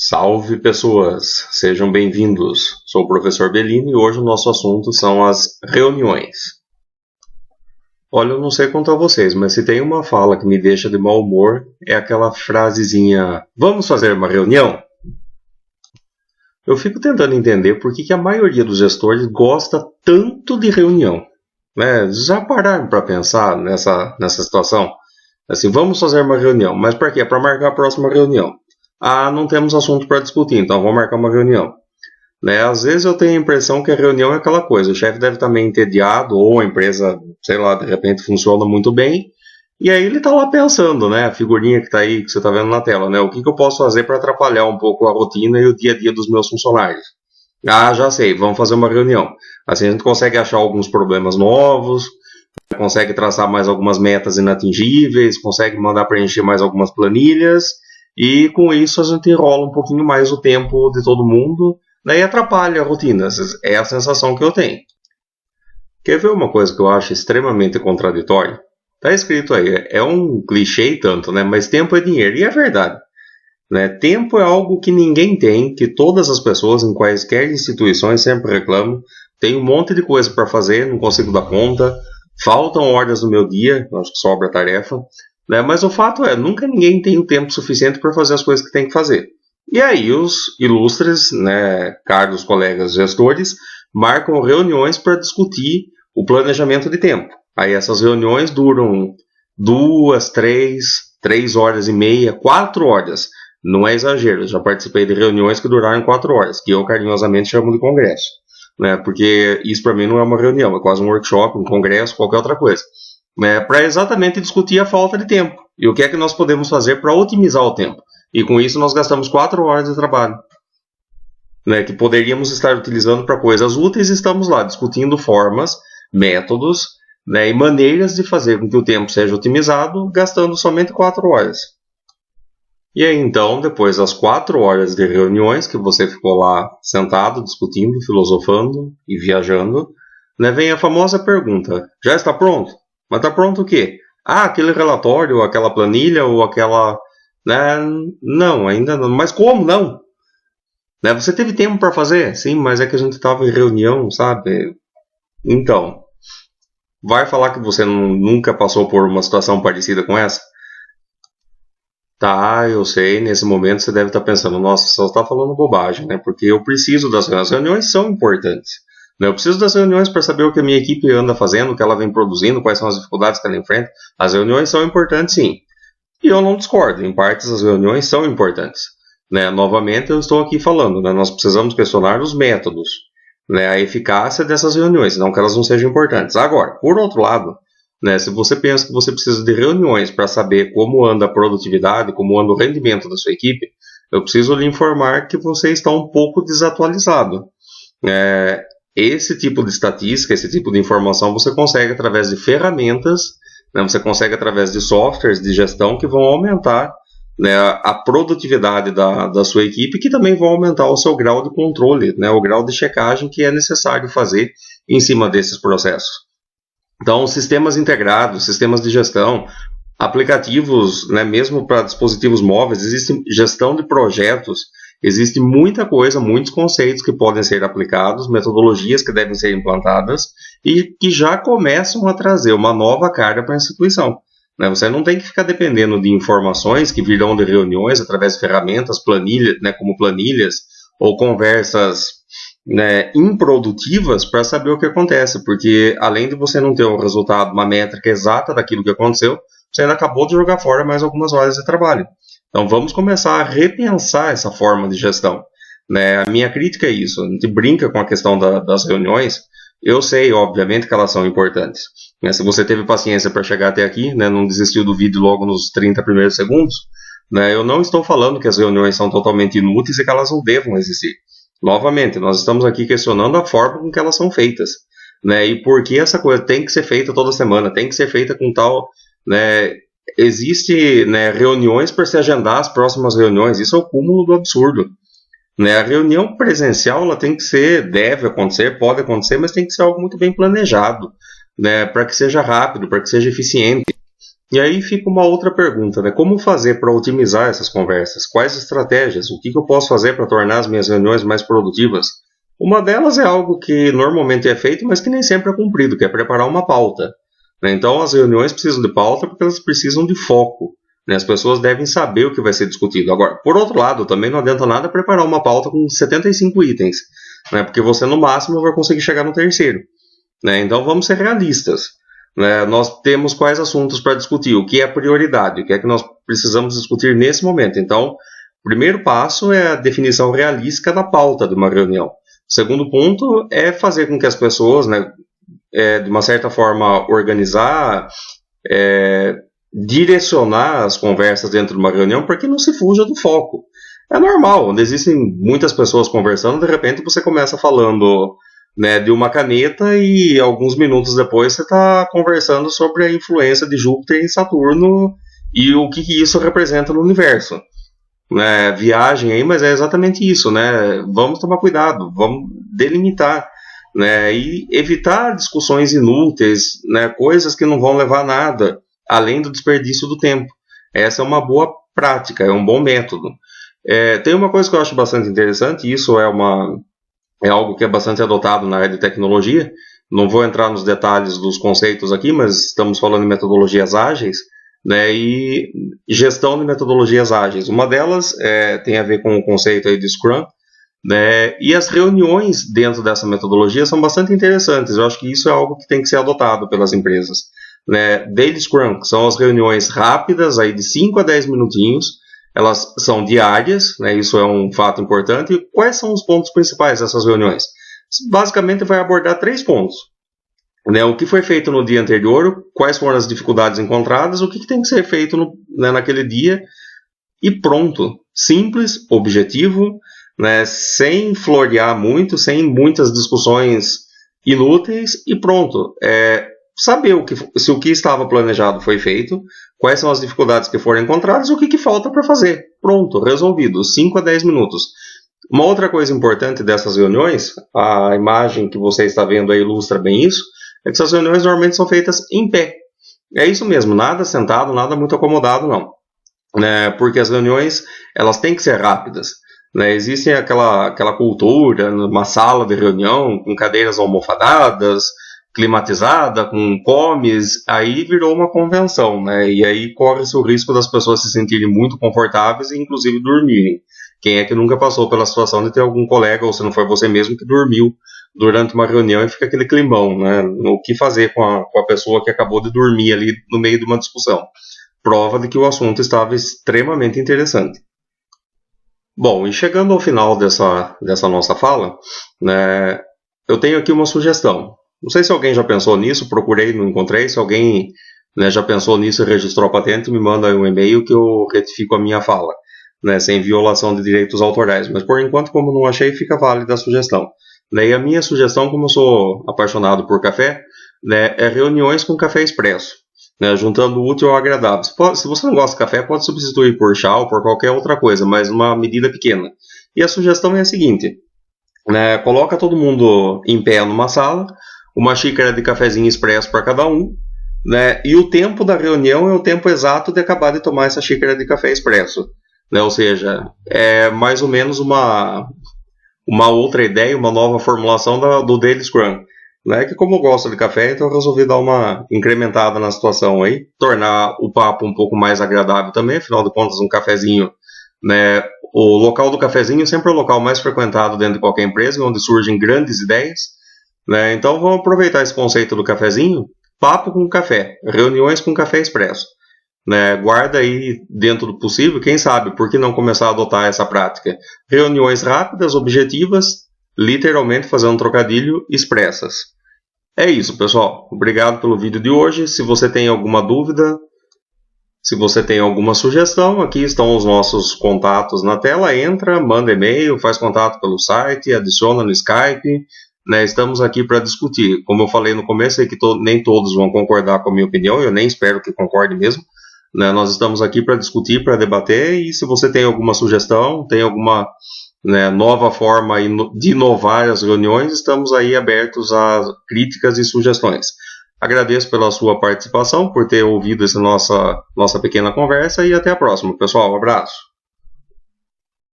Salve pessoas, sejam bem-vindos. Sou o professor Bellini e hoje o nosso assunto são as reuniões. Olha, eu não sei quanto a vocês, mas se tem uma fala que me deixa de mau humor, é aquela frasezinha: vamos fazer uma reunião? Eu fico tentando entender por que a maioria dos gestores gosta tanto de reunião. Né? Já pararam para pensar nessa situação? Assim, vamos fazer uma reunião, mas para quê? Para marcar a próxima reunião. Ah, não temos assunto para discutir, então vamos marcar uma reunião. Né? Às vezes eu tenho a impressão que a reunião é aquela coisa, o chefe deve estar meio entediado, ou a empresa, sei lá, de repente funciona muito bem, e aí ele está lá pensando, né, a figurinha que está aí, que você está vendo na tela, né, o que eu posso fazer para atrapalhar um pouco a rotina e o dia a dia dos meus funcionários. Ah, já sei, vamos fazer uma reunião. Assim a gente consegue achar alguns problemas novos, consegue traçar mais algumas metas inatingíveis, consegue mandar preencher mais algumas planilhas, e com isso a gente enrola um pouquinho mais o tempo de todo mundo, né, e atrapalha a rotina. É a sensação que eu tenho. Quer ver uma coisa que eu acho extremamente contraditória? Está escrito aí, é um clichê e tanto, né, mas tempo é dinheiro, e é verdade. Né? Tempo é algo que ninguém tem, que todas as pessoas em quaisquer instituições sempre reclamam. Tem um monte de coisa para fazer, não consigo dar conta, faltam horas do meu dia, acho que sobra tarefa. Né? Mas o fato é, nunca ninguém tem o tempo suficiente para fazer as coisas que tem que fazer. E aí os ilustres, né, caros colegas gestores, marcam reuniões para discutir o planejamento de tempo. Aí essas reuniões duram 2, 3 horas e meia, 4 horas. Não é exagero, eu já participei de reuniões que duraram 4 horas, que eu carinhosamente chamo de congresso. Né? Porque isso para mim não é uma reunião, é quase um workshop, um congresso, qualquer outra coisa. Para exatamente discutir a falta de tempo e o que é que nós podemos fazer para otimizar o tempo. E com isso nós gastamos 4 horas de trabalho, né, que poderíamos estar utilizando para coisas úteis, e estamos lá discutindo formas, métodos, né, e maneiras de fazer com que o tempo seja otimizado, gastando somente 4 horas. E aí então, depois das 4 horas de reuniões que você ficou lá sentado, discutindo, filosofando e viajando, né, vem a famosa pergunta: já está pronto? Mas está pronto o quê? Ah, aquele relatório, ou aquela planilha, ou aquela... Né? Não, ainda não. Mas como não? Né? Você teve tempo para fazer? Sim, mas é que a gente estava em reunião, sabe? Então, vai falar que você nunca passou por uma situação parecida com essa? Tá, eu sei, nesse momento você deve estar pensando, nossa, você só está falando bobagem, né? Porque eu preciso das reuniões. As reuniões são importantes. Eu preciso das reuniões para saber o que a minha equipe anda fazendo, o que ela vem produzindo, quais são as dificuldades que ela enfrenta. As reuniões são importantes, sim. E eu não discordo, em partes as reuniões são importantes. Né? Novamente, eu estou aqui falando, né? Nós precisamos questionar os métodos, né? A eficácia dessas reuniões, não que elas não sejam importantes. Agora, por outro lado, né, se você pensa que você precisa de reuniões para saber como anda a produtividade, como anda o rendimento da sua equipe, eu preciso lhe informar que você está um pouco desatualizado. Esse tipo de estatística, esse tipo de informação você consegue através de ferramentas, né, você consegue através de softwares de gestão que vão aumentar, né, a produtividade da sua equipe, que também vão aumentar o seu grau de controle, né, o grau de checagem que é necessário fazer em cima desses processos. Então, sistemas integrados, sistemas de gestão, aplicativos, né, mesmo para dispositivos móveis, existe gestão de projetos. Existe muita coisa, muitos conceitos que podem ser aplicados, metodologias que devem ser implantadas e que já começam a trazer uma nova cara para a instituição. Né? Você não tem que ficar dependendo de informações que virão de reuniões através de ferramentas, planilhas, né, como planilhas ou conversas, né, improdutivas para saber o que acontece, porque além de você não ter um resultado, uma métrica exata daquilo que aconteceu, você ainda acabou de jogar fora mais algumas horas de trabalho. Então vamos começar a repensar essa forma de gestão. Né? A minha crítica é isso, a gente brinca com a questão das reuniões. Eu sei, obviamente, que elas são importantes. Né? Se você teve paciência para chegar até aqui, né, não desistiu do vídeo logo nos 30 primeiros segundos, né, eu não estou falando que as reuniões são totalmente inúteis e que elas não devam existir. Novamente, nós estamos aqui questionando a forma com que elas são feitas. Né? E por que essa coisa tem que ser feita toda semana, tem que ser feita com tal... Né, existe, né, reuniões para se agendar as próximas reuniões. Isso é o cúmulo do absurdo. Né? A reunião presencial ela tem que ser, deve acontecer, pode acontecer, mas tem que ser algo muito bem planejado, né, para que seja rápido, para que seja eficiente. E aí fica uma outra pergunta, né? Como fazer para otimizar essas conversas? Quais estratégias? O que eu posso fazer para tornar as minhas reuniões mais produtivas? Uma delas é algo que normalmente é feito, mas que nem sempre é cumprido, que é preparar uma pauta, né? Então as reuniões precisam de pauta porque elas precisam de foco, né? As pessoas devem saber o que vai ser discutido. Agora, por outro lado, também não adianta nada preparar uma pauta com 75 itens, né? Porque você no máximo vai conseguir chegar no terceiro, né? Então vamos ser realistas, né? Nós temos quais assuntos para discutir, o que é prioridade, o que é que nós precisamos discutir nesse momento. Então, o primeiro passo é a definição realística da pauta de uma reunião. O segundo ponto é fazer com que as pessoas, né, de uma certa forma, organizar, direcionar as conversas dentro de uma reunião para que não se fuja do foco. É normal, onde existem muitas pessoas conversando, de repente você começa falando, né, de uma caneta e alguns minutos depois você está conversando sobre a influência de Júpiter em Saturno e o que isso representa no universo. Né, viagem aí, mas é exatamente isso, né? Vamos tomar cuidado, vamos delimitar, né, e evitar discussões inúteis, né, coisas que não vão levar a nada, além do desperdício do tempo. Essa é uma boa prática, é um bom método. Tem uma coisa que eu acho bastante interessante, e isso é algo que é bastante adotado na área de tecnologia. Não vou entrar nos detalhes dos conceitos aqui, mas estamos falando de metodologias ágeis, né, e gestão de metodologias ágeis. Uma delas tem a ver com o conceito aí de Scrum, né, e as reuniões dentro dessa metodologia são bastante interessantes. Eu acho que isso é algo que tem que ser adotado pelas empresas, né. Daily Scrum, que são as reuniões rápidas aí de 5 a 10 minutinhos, elas são diárias, né, isso é um fato importante. E quais são os pontos principais dessas reuniões? Basicamente vai abordar 3 pontos. Né, o que foi feito no dia anterior, quais foram as dificuldades encontradas, o que tem que ser feito naquele dia, e pronto. Simples, objetivo, né, sem florear muito, sem muitas discussões inúteis, e pronto. Saber se o que estava planejado foi feito, quais são as dificuldades que foram encontradas, o que falta para fazer. Pronto, resolvido, 5 a 10 minutos. Uma outra coisa importante dessas reuniões, a imagem que você está vendo aí ilustra bem isso, é que essas reuniões normalmente são feitas em pé. É isso mesmo, nada sentado, nada muito acomodado, não. Né, porque as reuniões, elas têm que ser rápidas. Né, existe aquela cultura, uma sala de reunião com cadeiras almofadadas, climatizada, com comes, aí virou uma convenção, né, e aí corre-se o risco das pessoas se sentirem muito confortáveis e inclusive dormirem. Quem é que nunca passou pela situação de ter algum colega, ou se não foi você mesmo, que dormiu durante uma reunião e fica aquele climão, né? O que fazer com a pessoa que acabou de dormir ali no meio de uma discussão? Prova de que o assunto estava extremamente interessante. Bom, e chegando ao final dessa nossa fala, né, eu tenho aqui uma sugestão. Não sei se alguém já pensou nisso, procurei, não encontrei. Se alguém, né, já pensou nisso e registrou a patente, me manda um e-mail que eu retifico a minha fala, né, sem violação de direitos autorais. Mas por enquanto, como não achei, fica válida a sugestão. E a minha sugestão, como eu sou apaixonado por café, né, é reuniões com café expresso, né, juntando o útil ao agradável. Se você não gosta de café, pode substituir por chá ou por qualquer outra coisa, mas numa medida pequena. E a sugestão é a seguinte, né, coloca todo mundo em pé numa sala, uma xícara de cafezinho expresso para cada um, né, e o tempo da reunião é o tempo exato de acabar de tomar essa xícara de café expresso. Né, ou seja, é mais ou menos uma outra ideia, uma nova formulação do Daily Scrum. Né, que como eu gosto de café, então eu resolvi dar uma incrementada na situação aí, tornar o papo um pouco mais agradável também, afinal de contas um cafezinho, né, o local do cafezinho sempre é o local mais frequentado dentro de qualquer empresa, onde surgem grandes ideias, né, então vamos aproveitar esse conceito do cafezinho, papo com café, reuniões com café expresso. Né, guarda aí dentro do possível, quem sabe, por que não começar a adotar essa prática? Reuniões rápidas, objetivas, literalmente fazendo um trocadilho, expressas. É isso, pessoal. Obrigado pelo vídeo de hoje. Se você tem alguma dúvida, se você tem alguma sugestão, aqui estão os nossos contatos na tela. Entra, manda e-mail, faz contato pelo site, adiciona no Skype. Né, estamos aqui para discutir. Como eu falei no começo, é que nem todos vão concordar com a minha opinião, eu nem espero que concorde mesmo. Né, nós estamos aqui para discutir, para debater, e se você tem alguma sugestão, tem alguma, né, nova forma de inovar as reuniões, estamos aí abertos a críticas e sugestões. Agradeço pela sua participação, por ter ouvido essa nossa pequena conversa e até a próxima, pessoal. Um abraço.